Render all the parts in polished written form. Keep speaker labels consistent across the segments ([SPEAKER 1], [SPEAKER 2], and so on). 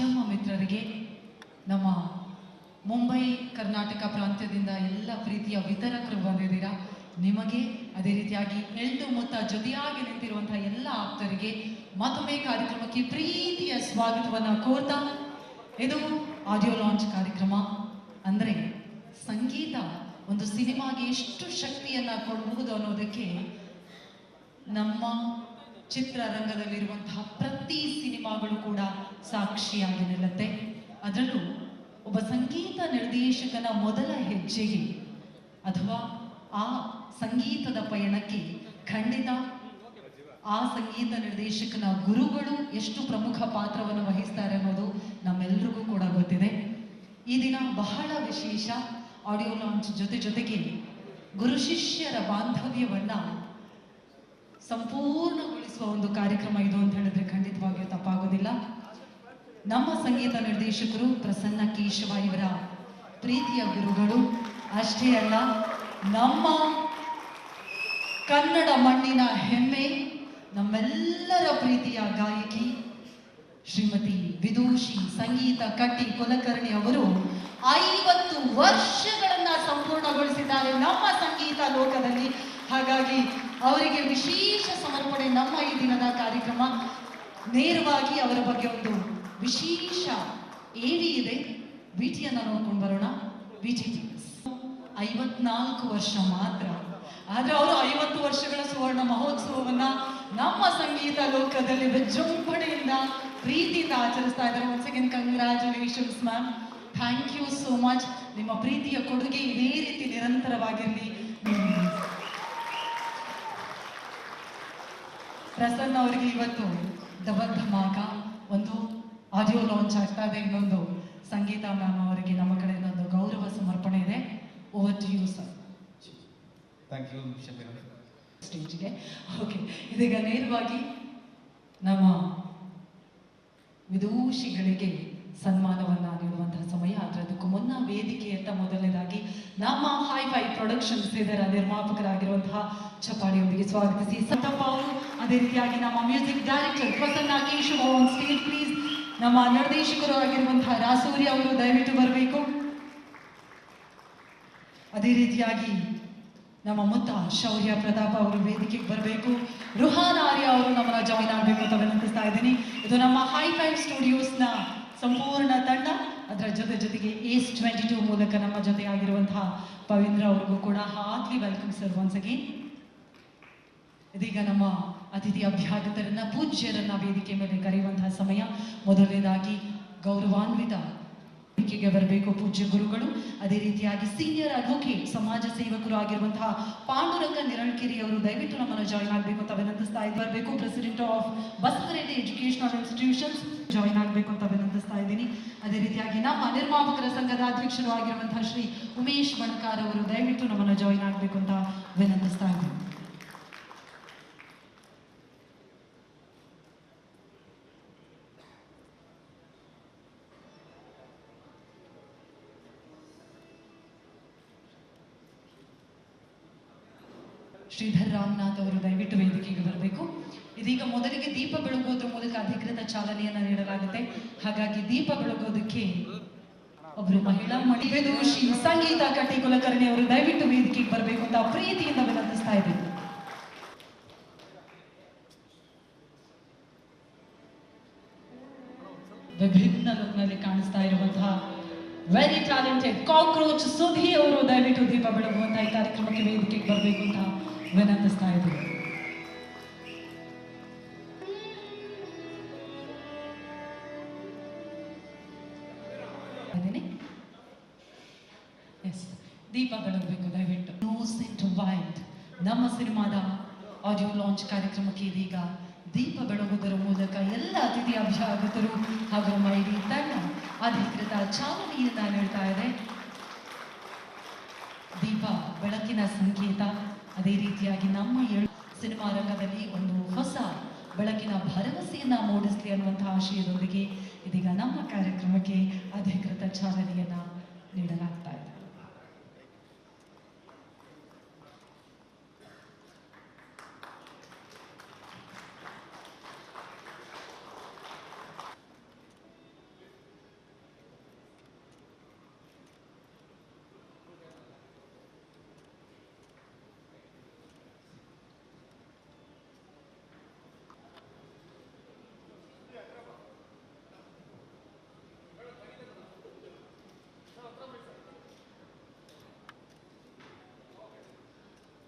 [SPEAKER 1] ಮಾಧ್ಯಮ ಮಿತ್ರರಿಗೆ, ನಮ್ಮ ಮುಂಬೈ ಕರ್ನಾಟಕ ಪ್ರಾಂತ್ಯದಿಂದ ಎಲ್ಲ ಪ್ರೀತಿಯ ವಿತರಕರು ಬಂದಿದ್ದೀರಾ, ನಿಮಗೆ ಅದೇ ರೀತಿಯಾಗಿ ಎಳ್ಳು ಮುತ್ತ ಜೊತೆಯಾಗಿ ನಿಂತಿರುವಂತಹ ಎಲ್ಲ ಆಪ್ತರಿಗೆ ಮತ್ತೊಮ್ಮೆ ಕಾರ್ಯಕ್ರಮಕ್ಕೆ ಪ್ರೀತಿಯ ಸ್ವಾಗತವನ್ನು ಕೋರ್ತಾ, ಇದು ಆಡಿಯೋ ಲಾಂಚ್ ಕಾರ್ಯಕ್ರಮ. ಅಂದರೆ ಸಂಗೀತ ಒಂದು ಸಿನಿಮಾಗೆ ಎಷ್ಟು ಶಕ್ತಿಯನ್ನ ಕೊಡಬಹುದು ಅನ್ನೋದಕ್ಕೆ ನಮ್ಮ ಚಿತ್ರರಂಗದಲ್ಲಿರುವಂತಹ ಪ್ರತಿ ಸಿನಿಮಾಗಳು ಕೂಡ ಸಾಕ್ಷಿಯಾಗಿ ನಿಲ್ಲುತ್ತೆ. ಅದರಲ್ಲೂ ಒಬ್ಬ ಸಂಗೀತ ನಿರ್ದೇಶಕನ ಮೊದಲ ಹೆಜ್ಜೆಗೆ ಅಥವಾ ಆ ಸಂಗೀತದ ಪಯಣಕ್ಕೆ ಖಂಡಿತ ಆ ಸಂಗೀತ ನಿರ್ದೇಶಕನ ಗುರುಗಳು ಎಷ್ಟು ಪ್ರಮುಖ ಪಾತ್ರವನ್ನು ವಹಿಸ್ತಾರೆ ಅನ್ನೋದು ನಮ್ಮೆಲ್ಲರಿಗೂ ಕೂಡ ಗೊತ್ತಿದೆ. ಈ ದಿನ ಬಹಳ ವಿಶೇಷ. ಆಡಿಯೋ ಲಾಂಚ್ ಜೊತೆಗೆ ಗುರು ಶಿಷ್ಯರ ಬಾಂಧವ್ಯವನ್ನ ಸಂಪೂರ್ಣಗೊಳಿಸುವ ಒಂದು ಕಾರ್ಯಕ್ರಮ ಇದು ಅಂತ ಹೇಳಿದ್ರೆ ಖಂಡಿತವಾಗಿಯೂ ತಪ್ಪಾಗೋದಿಲ್ಲ. ನಮ್ಮ ಸಂಗೀತ ನಿರ್ದೇಶಕರು ಪ್ರಸನ್ನ ಕೇಶವ ಇವರ ಪ್ರೀತಿಯ ಗುರುಗಳು. ಅಷ್ಟೇ ಅಲ್ಲ, ನಮ್ಮ ಕನ್ನಡ ಮಣ್ಣಿನ ಹೆಮ್ಮೆ, ನಮ್ಮೆಲ್ಲರ ಪ್ರೀತಿಯ ಗಾಯಕಿ ಶ್ರೀಮತಿ ವಿದೂಷಿ ಸಂಗೀತ ಕಟ್ಟಿ ಕುಲಕರ್ಣಿ ಅವರು 50 ವರ್ಷಗಳನ್ನ ಸಂಪೂರ್ಣಗೊಳಿಸಿದ್ದಾರೆ ನಮ್ಮ ಸಂಗೀತ ಲೋಕದಲ್ಲಿ. ಹಾಗಾಗಿ ಅವರಿಗೆ ವಿಶೇಷ ಸಮರ್ಪಣೆ ನಮ್ಮ ಈ ದಿನದ ಕಾರ್ಯಕ್ರಮ. ನೇರವಾಗಿ ಅವರ ಬಗ್ಗೆ ಒಂದು ವಿಶೇಷ ಏವಿ ಇದೆ, ವಿಟಿಯನ್ನ ನೋಡ್ಕೊಂಡು ಬರೋಣ. ವಿಟಿ 54 ವರ್ಷ ಮಾತ್ರ, ಆದ್ರೆ ಅವರು 50 ವರ್ಷಗಳ ಸುವರ್ಣ ಮಹೋತ್ಸವವನ್ನ ನಮ್ಮ ಸಂಗೀತ ಲೋಕದಲ್ಲಿ ವಿಜೃಂಭಣೆಯಿಂದ ಪ್ರೀತಿಯಿಂದ ಆಚರಿಸ್ತಾ ಇದ್ದಾರೆ. Once again congratulations ma'am, thank you so much. ನಿಮ್ಮ ಪ್ರೀತಿಯ ಕೊಡುಗೆ ಇದೇ ರೀತಿ ನಿರಂತರವಾಗಿರಲಿ. ಪ್ರಸನ್ನ ಅವರಿಗೆ ಇವತ್ತು ಡಬಲ್ ಧಮಾಕ, ಒಂದು ಆಡಿಯೋ ಲಾಂಚ್ ಆಗ್ತಾ ಇದೆ, ಇನ್ನೊಂದು ಸಂಗೀತ ಮ್ಯಾಮ್ ಅವರಿಗೆ ನಮ್ಮ ಕಡೆಯಿಂದ ಒಂದು ಗೌರವ ಸಮರ್ಪಣೆ ಇದೆ. Over to you sir.
[SPEAKER 2] Thank you
[SPEAKER 1] ಸ್ಟೇಜ್ಗೆ. ಓಕೆ, ಇದೀಗ ನೇರವಾಗಿ ನಮ್ಮ ವಿದೂಷಿಗಳಿಗೆ ಸನ್ಮಾನವನ್ನ ನೀಡುವಂತಹ ಸಮಯ. ಅದಕ್ಕೂ ಮುನ್ನ ವೇದಿಕೆಯತ್ತ ಮೊದಲನೇದಾಗಿ ನಮ್ಮ ಹೈ-ಫೈ ಪ್ರೊಡಕ್ಷನ್ಸ್ ಇದರ ನಿರ್ಮಾಪಕರಾಗಿರುವಂತಹ ಚಪ್ಪಾಳಿಯೊಂದಿಗೆ ಸ್ವಾಗತಿಸಿ ಸಂತಪ್ಪ ಅವರು, ಅದೇ ರೀತಿಯಾಗಿ ನಮ್ಮ music director Prasanna Keshava on stage please. ನಮ್ಮ ನಿರ್ದೇಶಕರು ಆಗಿರುವಂತಹ ರಾಸೂರಿ ಅವರು ದಯವಿಟ್ಟು ಬರಬೇಕು. ಅದೇ ರೀತಿಯಾಗಿ ನಮ್ಮ ಮುತ್ತ ಶೌರ್ಯ ಪ್ರತಾಪ್ ಅವರು ವೇದಿಕೆಗೆ ಬರಬೇಕು. ರುಹಾನ್ ಆರ್ಯ ಅವರು ನಮ್ಮನ್ನ ಜಾಯಿನ್ ಆಗಬೇಕು ಅಂತ ವಿನಂತಿಸ್ತಾ ಇದ್ದೀನಿ. ಇದು ನಮ್ಮ ಹೈ-ಫೈ ಸ್ಟುಡಿಯೋಸ್ನ ಸಂಪೂರ್ಣ ತಂಡ. ಅದರ ಜೊತೆಗೆ ಏಸ್ 22 ಮೂಲಕ ನಮ್ಮ ಜೊತೆ ಆಗಿರುವಂತಹ ಪವಿತ್ರ ಅವ್ರಿಗೂ ಕೂಡ heartly welcome sir once again. ಇದೀಗ ನಮ್ಮ ಅತಿಥಿ ಅಭ್ಯಾಗತರನ್ನ, ಪೂಜ್ಯರನ್ನ ವೇದಿಕೆ ಮೇಲೆ ಕರೆಯುವಂತಹ ಸಮಯ. ಮೊದಲನೇದಾಗಿ ಗೌರವಾನ್ವಿತ ವೇದಿಕೆಗೆ ಬರಬೇಕು ಪೂಜ್ಯ ಗುರುಗಳು. ಅದೇ ರೀತಿಯಾಗಿ ಸೀನಿಯರ್ ಅಡ್ವೊಕೇಟ್, ಸಮಾಜ ಸೇವಕರು ಆಗಿರುವಂತಹ ಪಾಂಡುರಂಗ ನಿರಳ್ಕೆರೆ ಅವರು ದಯವಿಟ್ಟು ನಮ್ಮನ್ನು ಜಾಯಿನ್ ಆಗಬೇಕು ಅಂತ ವಿನಂತಿಸ್ತಾ ಬರಬೇಕು. President of Basavareddy educational institutions join ಆಗಬೇಕು ಅಂತ ವಿನಂತಿಸ್ತಾ ಇದ್ದೀನಿ. ಅದೇ ರೀತಿಯಾಗಿ ನಮ್ಮ ನಿರ್ಮಾಪಕರ ಸಂಘದ ಅಧ್ಯಕ್ಷರು ಆಗಿರುವಂತಹ ಶ್ರೀ ಉಮೇಶ್ ಬಣಕಾರ್ ಅವರು ದಯವಿಟ್ಟು ನಮ್ಮನ್ನು ಜಾಯಿನ್ ಆಗಬೇಕು ಅಂತ ವಿನಂತಿಸ್ತಾ ಇದ್ದೀನಿ. ಶ್ರೀಧರ್ ರಾಮನಾಥ್ ಅವರು ದಯವಿಟ್ಟು ವೇದಿಕೆಗೆ ಬರಬೇಕು. ಇದೀಗ ಮೊದಲಿಗೆ ದೀಪ ಬೆಳಗೋದ್ರ ಮೂಲಕ ಅಧಿಕೃತ ಚಾಲನೆಯನ್ನ ನೀಡಲಾಗುತ್ತೆ. ಹಾಗಾಗಿ ದೀಪ ಬೆಳಗೋದಕ್ಕೆ ಒಬ್ರು ಮಹಿಳಾ ವಿದೂಷಿ ಸಂಗೀತ ಕಟ್ಟಿ ಕುಲಕರ್ಣಿ ಅವರು ದಯವಿಟ್ಟು ವೇದಿಕೆಗೆ ಬರಬೇಕು ಅಂತ ಪ್ರೀತಿಯಿಂದ ವಿನಂತಿಸ್ತಾ ಇದ್ದೀನಿ. ವಿಭಿನ್ನ ಲುಕ್ನಲ್ಲಿ ಕಾಣಿಸ್ತಾ ಇರುವಂತಹ ವೆರಿ ಟ್ಯಾಲೆಂಟೆಡ್ ಕಾಕ್ರೋಚ್ ಸುಧಿ ಅವರು ದಯವಿಟ್ಟು ದೀಪ ಬೆಳಗುವಂತಹ ಈ ಕಾರ್ಯಕ್ರಮಕ್ಕೆ ವೇದಿಕೆಗೆ ಬರಬೇಕು ಅಂತ ವಿನಂತಿಸ್ತಾ ಇದ್ದೀನಿ. ದೀಪ ಬೆಳಗಬೇಕು ದಯವಿಟ್ಟು. ನ್ಯೂಸ್ ಇಂಟು ವೈಲ್ಡ್ ನಮ್ಮ ಸಿನಿಮಾದ ಆಡಿಯೋ ಲಾಂಚ್ ಕಾರ್ಯಕ್ರಮಕ್ಕೆ ಇದೀಗ ದೀಪ ಬೆಳಗುವುದರ ಮೂಲಕ ಎಲ್ಲ ಅತಿಥಿ ಅಭ್ಯಾಗತರು ಹಾಗೂ ಮೈಡಿ ತಂಡ ಅಧಿಕೃತ ಚಾಲನೆಯನ್ನ ನೀಡ್ತಾ ಇದೆ. ದೀಪ ಬೆಳಕಿನ ಸಂಕೇತ. ಅದೇ ರೀತಿಯಾಗಿ ನಮ್ಮ ಸಿನಿಮಾ ರಂಗದಲ್ಲಿ ಒಂದು ಹೊಸ ಬೆಳಕಿನ ಭರವಸೆಯನ್ನ ಮೂಡಿಸಲಿ ಅನ್ನುವಂತಹ ಆಶಯದೊಂದಿಗೆ ಇದೀಗ ನಮ್ಮ ಕಾರ್ಯಕ್ರಮಕ್ಕೆ ಅಧಿಕೃತ ಚಾಲನೆಯನ್ನ ನೀಡಲಾಗ್ತಾ ಇದೆ.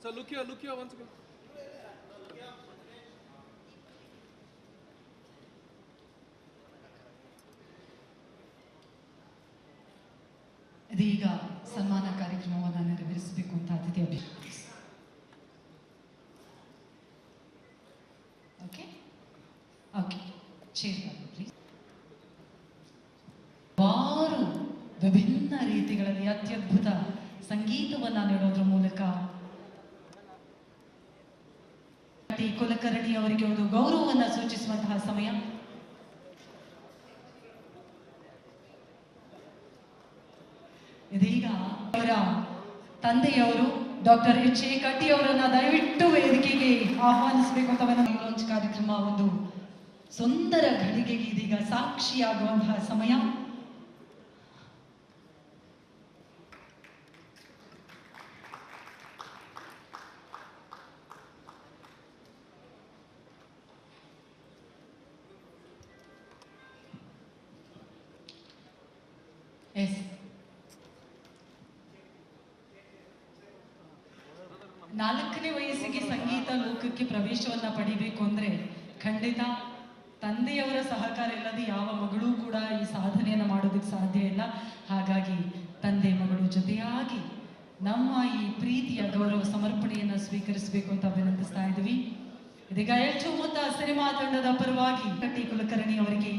[SPEAKER 3] Sir, look here once again.
[SPEAKER 1] ಇದೀಗ ಸನ್ಮಾನ ಕಾರ್ಯಕ್ರಮವನ್ನು ನೆರವೇರಿಸಬೇಕು ಅಂತ ಅತಿಥಿ ಅಭಿಷೇಕ. Okay okay chair please. ಹಲವಾರು ವಿಭಿನ್ನ ರೀತಿಗಳಲ್ಲಿ ಅತ್ಯದ್ಭುತ ಸಂಗೀತವನ್ನು ನೀಡೋದ್ರ ಮೂಲಕ ಕುಲಕರ್ಣಿ ಅವರಿಗೆ ಒಂದು ಗೌರವವನ್ನು ಸೂಚಿಸುವಂತಹ ಸಮಯ. ಇದೀಗ ಅವರ ತಂದೆಯವರು ಡಾಕ್ಟರ್ ಎಚ್ ಎ ಕಟ್ಟಿ ಅವರನ್ನ ದಯವಿಟ್ಟು ವೇದಿಕೆಗೆ ಆಹ್ವಾನಿಸಬೇಕು ಅಂತ ಲಾಂಚ್ ಕಾರ್ಯಕ್ರಮ ಒಂದು ಸುಂದರ ಘಳಿಗೆಗೆ ಇದೀಗ ಸಾಕ್ಷಿಯಾಗುವಂತಹ ಸಮಯ. ಎಸ್, ನಾಲ್ಕನೇ ವಯಸ್ಸಿಗೆ ಸಂಗೀತ ಲೋಕಕ್ಕೆ ಪ್ರವೇಶವನ್ನ ಪಡಿಬೇಕು ಅಂದ್ರೆ ಖಂಡಿತ ತಂದೆಯವರ ಸಹಕಾರ ಇಲ್ಲದೆ ಯಾವ ಮಗಳೂ ಕೂಡ ಈ ಸಾಧನೆಯನ್ನು ಮಾಡೋದಕ್ಕೆ ಸಾಧ್ಯ ಇಲ್ಲ. ಹಾಗಾಗಿ ತಂದೆ ಮಗಳು ಜೊತೆಯಾಗಿ ನಮ್ಮ ಈ ಪ್ರೀತಿಯ ಗೌರವ ಸಮರ್ಪಣೆಯನ್ನ ಸ್ವೀಕರಿಸಬೇಕು ಅಂತ ವಿನಂತಿಸ್ತಾ ಇದ್ವಿ. ಇದೀಗ ಎಲ್ಚು ಮುತ್ತ ಸಿನಿಮಾ ತಂಡದ ಪರವಾಗಿ ಕಟ್ಟಿ ಕುಲಕರ್ಣಿ ಅವರಿಗೆ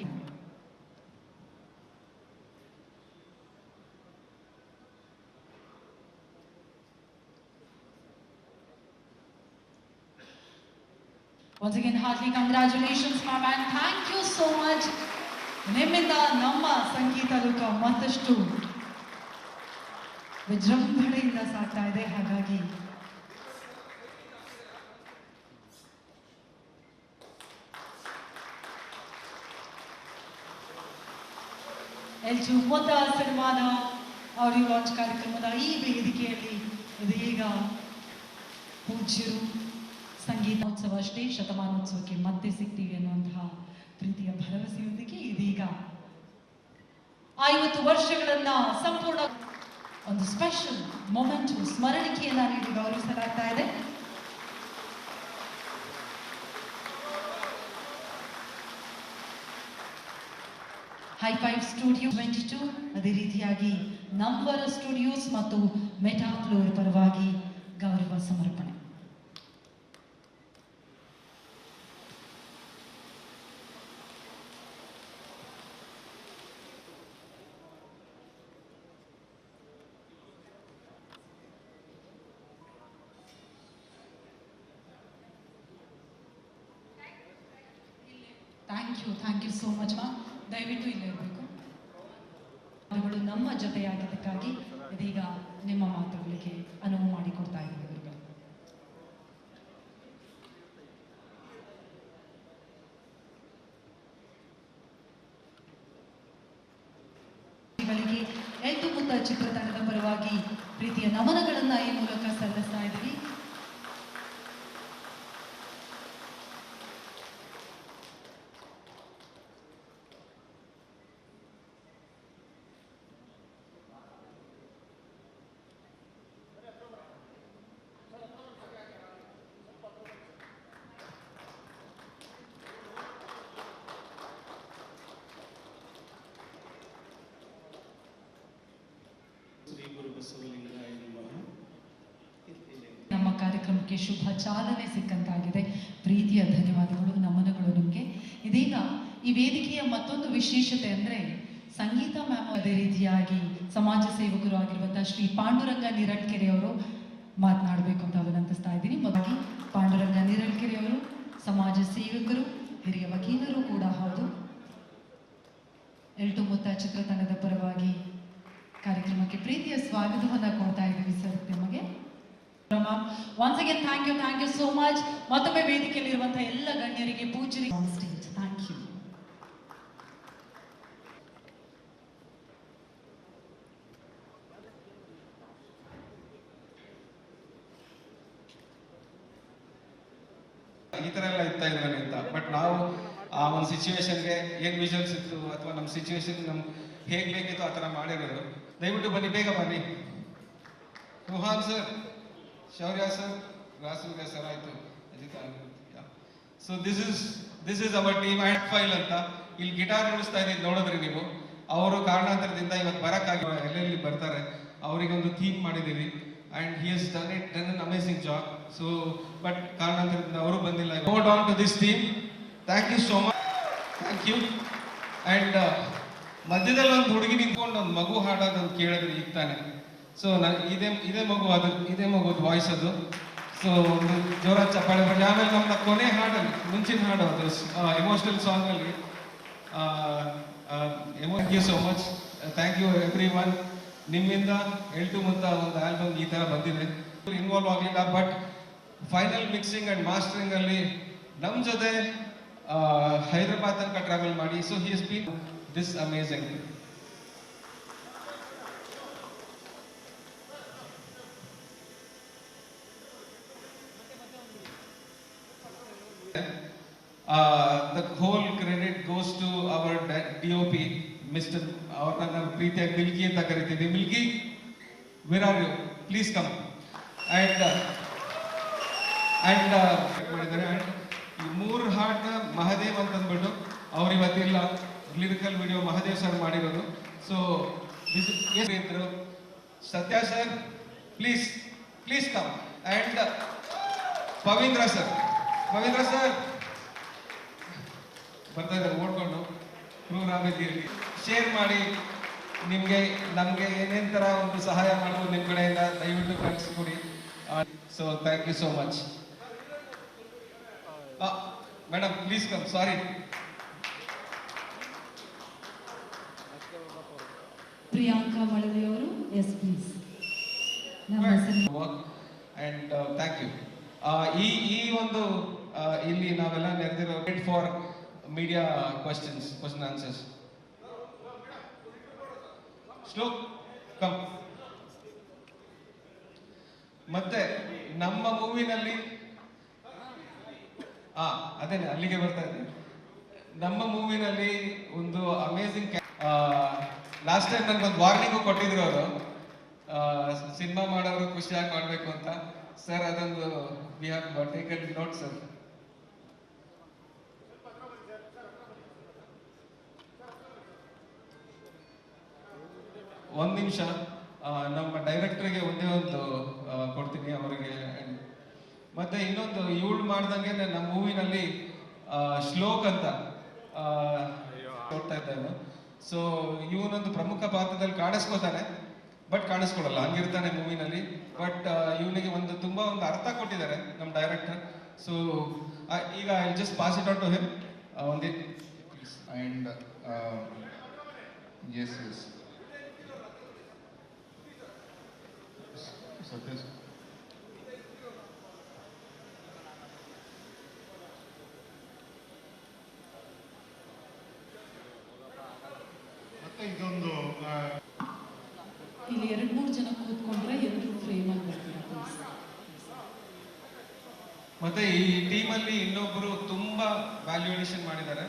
[SPEAKER 1] once again hearty congratulations ma'am and thank you so much. ನಿಮ್ಮಿಂದ ನಮ್ಮ ಸಂಗೀತ ಲೋಕ ಮತ್ತಷ್ಟು ವಿಜೃಂಭಣೆಯಿಂದ ಸಾಗ್ತಾ ಇದೆ. ಹಾಗಾಗಿ ಎಲ್ಚು ಮೊತ್ತ ಸಿನಿಮಾದ ಆಡಿಯೋ ಲಾಂಚ್ ಕಾರ್ಯಕ್ರಮದ ಈ ವೇದಿಕೆಯಲ್ಲಿ ಇದೀಗ ಪೂಜ್ಯರು ಸಂಗೀತೋತ್ಸವ ಅಷ್ಟೇ ಶತಮಾನೋತ್ಸವಕ್ಕೆ ಮತ್ತೆ ಸಿಗ್ತೀವಿ ಅನ್ನುವಂತಹ ಪ್ರೀತಿಯ ಭರವಸೆಯೊಂದಿಗೆ ಇದೀಗ 50 ವರ್ಷಗಳನ್ನ ಸಂಪೂರ್ಣ ಒಂದು ಸ್ಪೆಷಲ್ ಮೊಮೆಂಟ್ ಸ್ಮರಣಿಕೆಯನ್ನ ನೀಡಿ ಗೌರವಿಸಲಾಗ್ತಾ ಇದೆ. ಹೈ5 ಸ್ಟುಡಿಯೋ 22 ಅದೇ ರೀತಿಯಾಗಿ ನಂಬರ್ ಸ್ಟುಡಿಯೋಸ್ ಮತ್ತು ಮೆಟಾಫ್ಲೋರ್ ಪರವಾಗಿ ಗೌರವ ಸಮರ್ಪಣೆ. ಥ್ಯಾಂಕ್ ಯು ಸೋ ಮಚ್ ಮಾ. ದಯವಿಟ್ಟು ಇಲ್ಲೇ ಇರಬೇಕು. ಅವರುಗಳು ನಮ್ಮ ಜೊತೆಯಾಗಿದ್ದಕ್ಕಾಗಿ ಇದೀಗ ನಿಮ್ಮ ಮಾತುಗಳಿಗೆ ಅನುವು ಮಾಡಿಕೊಡ್ತಾ ಇದ್ದೀವಿ. ಇವರಿಗೆ ಎಲ್ಟು ಮುತ್ತ ಚಿತ್ರತಂಡದ ಪರವಾಗಿ ಪ್ರೀತಿಯ ನಮನಗಳನ್ನ ಈ ಮೂಲಕ ಸಲ್ಲಿಸ್ತಾ ಇದ್ದೀವಿ. ನಮ್ಮ ಕಾರ್ಯಕ್ರಮಕ್ಕೆ ಶುಭ ಚಾಲನೆ ಸಿಕ್ಕಂತಾಗಿದೆ. ಪ್ರೀತಿಯ ಧನ್ಯವಾದಗಳು, ನಮನಗಳು ನಿಮಗೆ. ಇದೀಗ ಈ ವೇದಿಕೆಯ ಮತ್ತೊಂದು ವಿಶೇಷತೆ ಅಂದ್ರೆ ಸಂಗೀತ ಮ್ಯಾಮ್ ಅದೇ ರೀತಿಯಾಗಿ ಸಮಾಜ ಸೇವಕರು ಆಗಿರುವಂತಹ ಶ್ರೀ ಪಾಂಡುರಂಗ ನಿರಳ್ಕೆರೆ ಅವರು ಮಾತನಾಡಬೇಕು ಅಂತ ವಿನಂತಿಸ್ತಾ ಇದ್ದೀನಿ. ಮೊದಲಾಗಿ ಪಾಂಡುರಂಗ ನಿರಳ್ಕೆರೆ ಅವರು ಸಮಾಜ ಸೇವಕರು, ಹಿರಿಯ ವಕೀಲರು ಕೂಡ ಹೌದು. ಎಲ್ಟು ಮುತ್ತ ಚಿತ್ರತಂಡದ ಪರವಾಗಿ ಕಾರ್ಯಕ್ರಮಕ್ಕೆ ಪ್ರೀತಿಯ ಸ್ವಾಗತವನ್ನ ಕೊಡ್ತಾ ಇದ್ದೀವಿ ಸರ್ ನಿಮಗೆ. Once again thank you so much. ಮತ್ತೊಮ್ಮೆ ವೇದಿಕೆಯಲ್ಲಿರುವಂತಹ ಎಲ್ಲ ಗಣ್ಯರಿಗೆ ಪೂಜ್ಯರಿಗೆ ಆನ್ ಸ್ಟೇಜ್ ಥ್ಯಾಂಕ್ ಯು.
[SPEAKER 2] ಈ ತರ ಎಲ್ಲ ಇರ್ತಾ ಇದ್ರಲ್ಲಿ ಅಂತ. ಬಟ್ ನಾವು ಆ ಒಂದು ಸಿಚುವೇಶನ್ಗೆ ಏನ್ ವಿಷನ್ಸ್ ಇತ್ತು ಅಥವಾ ನಮ್ಮ ಸಿಚುವೇಶನ್ ನಮ್ಗೆ ಹೇಗ್ ಬೇಕಿತ್ತು ಆ ತರ ಮಾಡಿರೋದು. ದಯವಿಟ್ಟು ಬನ್ನಿ, ಬೇಗ ಬನ್ನಿ. ರುಹಾನ್ ಸರ್, ಶೌರ್ಯ ಸರ್, ರಾಸುಲ್ಗ ಸರ್ ಆಯ್ತು Ajit. So this is our team and file ಅಂತ. ಇಲ್ಲಿ ಗಿಟಾರ್ ನುಡಿಸ್ತಾ ಇದ್ದೀನಿ ನೋಡಿದ್ರಿ ನೀವು. ಅವರು ಕಾರಣಾಂತರದಿಂದ ಇವತ್ತು ಬರಕ್ಕಾಗಿ ಎಲ್ಲೆಲ್ಲಿ ಬರ್ತಾರೆ ಅವರಿಗೊಂದು ಥೀಮ್ ಮಾಡಿದ್ದೀವಿ and he has done an amazing job. So but ಕಾರಣಾಂತರದಿಂದ ಅವರು ಬಂದಿಲ್ಲ. Good on to this team. Thank you so much. Thank you. And ಮಧ್ಯದಲ್ಲಿ ಒಂದು ಹುಡುಗಿ ನಿಂತ್ಕೊಂಡು ಒಂದು ಮಗು ಹಾಡೋದನ್ನು ಕೇಳಿದ್ರೆ ಈಗ ತಾನೆ. ಸೊ ಇದೇ ಮಗುದು ವಾಯ್ಸ್ ಅದು. ಸೊ ಒಂದು ಜೋರಾದ ಚಪ್ಪಾಳೆ ಬರಲಿ. ಆಮೇಲೆ ನಮ್ಮ ಕೊನೆ ಹಾಡಲ್ಲಿ ಮುಂಚಿನ ಹಾಡು ಅದು ಎಮೋಷನಲ್ ಸಾಂಗ್ ಅಲ್ಲಿ thank you so much. Thank you everyone. ನಿಮ್ಮಿಂದ ಎಲ್ಟು ಮುತ್ತ ಒಂದು ಆಲ್ಬಮ್ ಈ ತರ ಬಂದಿದೆ. ಇನ್ವಾಲ್ವ್ ಆಗಲಿಲ್ಲ, but final mixing and mastering ಅಲ್ಲಿ ನಮ್ಮ ಜೊತೆ ಹೈದರಾಬಾದ್ ತನಕ ಟ್ರಾವೆಲ್ ಮಾಡಿ. So he has been this amazing. The whole credit goes to our DOP, Mr. ಅವ್ರನ್ನ ಪ್ರೀತಿಯಾಗಿ ಮಿಲ್ಕಿ ಅಂತ ಕರಿತೀವಿ. Milky, where are you? Please come. And ಮಾಡಿದ್ದಾರೆ. ಅಂಡ್ ಈ 3 ಹಾಡನ್ನ ಮಹಾದೇವ್ ಅಂತ ಅಂದ್ಬಿಟ್ಟು ಅವ್ರು ಇವತ್ತಿಲ್ಲ. ಲಿರಿಕಲ್ ವಿಡಿಯೋ ಮಹಾದೇವ್ ಸರ್ ಮಾಡಿರೋದು. ಸೊ ಇದ್ರು Satya sir, please come. And Pavindra sir ಬರ್ತಾ ಇದ್ದಾರೆ ಓಡ್ಕೊಂಡು. ಕ್ರೂರಾಗಿದ್ದೀರಿ, ಶೇರ್ ಮಾಡಿ. ನಮಗೆ ಏನೇನ್ ತರ ಒಂದು ಸಹಾಯ ಮಾಡ್ಬೋದು ನಿಮ್ಮ ಕಡೆಯಿಂದ ದಯವಿಟ್ಟು ಕಳಿಸ್ಕೊಡಿ. So thank you so much. Madam please come. Sorry.
[SPEAKER 1] Priyanka ಮಳವಿಯವರು, yes please.
[SPEAKER 2] And thank you. ಈ ಒಂದು ಇಲ್ಲಿ ನಾವೆಲ್ಲ ನೆರೆದಿರೋ for media question answers. Shlok come. ಮತ್ತೆ ನಮ್ಮ ಮೂವಿನಲ್ಲಿ ಅದೇನೆ ಅಲ್ಲಿಗೆ ಬರ್ತಾ ಇದೆ. ನಮ್ಮ ಮೂವಿನಲ್ಲಿ ಒಂದು ಅಮೇಸಿಂಗ್ ಲಾಸ್ಟ್ ಟೈಮ್ ನನ್ಗೊಂದು ವಾರ್ನಿಂಗು ಕೊಟ್ಟಿದ್ರು ಅವರು, ಸಿನಿಮಾ ಮಾಡೋರು ಖುಷಿಯಾಗಿ ಮಾಡಬೇಕು ಅಂತ. ಸರ್ ಅದೊಂದು we have taken note sir. ಒಂದು ನಿಮಿಷ, ನಮ್ಮ ಡೈರೆಕ್ಟರ್ಗೆ ಒಂದೇ ಒಂದು ಕೊಡ್ತೀನಿ ಅವರಿಗೆ. ಮತ್ತೆ ಇನ್ನೊಂದು ಇವಳು ಮಾಡ್ದಂಗೆ ನಮ್ಮ ಮೂವಿನಲ್ಲಿ ಶ್ಲೋಕ್ ಅಂತ ಕೊಡ್ತಾ ಇದ್ದಾನೆ. ಸೊ ಇವನೊಂದು ಪ್ರಮುಖ ಪಾತ್ರದಲ್ಲಿ ಕಾಣಿಸ್ಕೋತಾನೆ, ಬಟ್ ಕಾಣಿಸ್ಕೊಡಲ್ಲ, ಹಂಗಿರ್ತಾನೆ ಮೂವಿನಲ್ಲಿ. ಬಟ್ ಇವನಿಗೆ ತುಂಬಾ ಒಂದು ಅರ್ಥ ಕೊಟ್ಟಿದ್ದಾರೆ ನಮ್ಮ ಡೈರೆಕ್ಟರ್. ಸೊ ಈಗ I just pass it out to him. ಒಂದೇ
[SPEAKER 3] and yes Satya sir. ಮತ್ತೆ ಇದೊಂದು
[SPEAKER 1] ಇಲ್ಲಿ 2-3 ಜನ ಕೂತ್ಕೊಂಡ್ರೆ ಎಲ್ಲರೂ ಫ್ರೇಮ್ ಆಗಿ ಬರ್ತಾರೆ ಪ್ಲೀಸ್.
[SPEAKER 2] ಮತ್ತೆ ಈ ಟೀಮಲ್ಲಿ ಇನ್ನೊಬ್ರು ತುಂಬಾ ವ್ಯಾಲ್ಯೂ ಅಡಿಷನ್ ಮಾಡಿದ್ದಾರೆ.